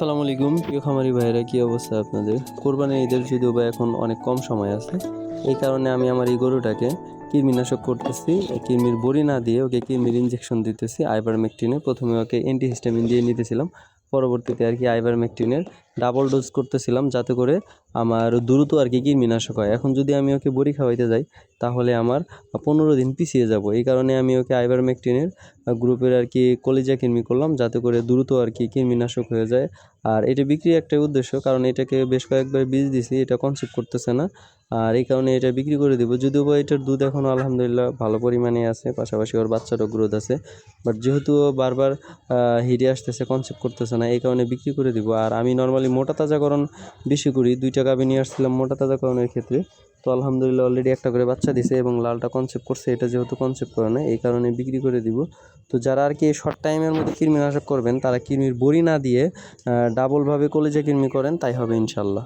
আসসালামু আলাইকুম প্রিয় খামারি ভাইরা, কি অবস্থা আপনাদের? কোরবানির ঈদের যদিও বা এখন অনেক কম সময় আছে, এই কারণে আমি আমার এই গরুটাকে কৃমিনাশক করতেছি। কৃমির বড়ি না দিয়ে ওকে কৃমির ইঞ্জেকশন দিতেছি আইভারমেকটিনের। প্রথমে ওকে অ্যান্টিহিস্টামিন দিয়ে নিতেছিলাম, পরবর্তীতে আর কি আইভারমেকটিনের ডাবল ডোজ করতেছিলাম, যাতে করে আমার দ্রুত আর কি কৃমিনাশক হয়। এখন যদি আমি ওকে বড়ি খাওয়াইতে যাই তাহলে আমার 15 দিন পিছিয়ে যাব। এই কারণে আমি ওকে আইভারমেকটিনের গ্রুপের আর কি কলিজা কৃমি করলাম, যাতে করে দ্রুত আর কি কৃমিনাশক হয়ে যায়। আর এটা বিক্রির একটাই উদ্দেশ্য, কারণ এটাকে বেশ কয়েকবার বীজ দিছি, এটা কনসেপ্ট করতেছে না। আর এই কারণে এটা বিক্রি করে দেবো। যদিও বা এটার দুধ এখন আলহামদুলিল্লাহ ভালো পরিমাণে আছে, পাশাপাশি ওর বাচ্চারও গ্রোথ আছে। বাট যেহেতু ও বারবার হিরে আসতেছে, কনসেপ্ট করতেছে না, এই কারণে বিক্রি করে দিব। আর আমি নর্মালি মোটা তাজাকরণ বেশি করি, 2টা গাভী নিয়ে আসছিলাম মোটা তাজাকরণের ক্ষেত্রে। তো আলহামদুলিল্লাহ অলরেডি একটা করে বাচ্চা দিছে এবং লালটা কনসেপ্ট করছে, এটা যেহেতু কনসেপ্ট করে না এই কারণে বিক্রি করে দিব। তো যারা আর কি শর্ট টাইমের মধ্যে কৃমিনাশক করবেন, তারা কৃমির বড়ি না দিয়ে ডাবলভাবে কলিজা কৃমি করেন, তাই হবে ইনশাল্লাহ।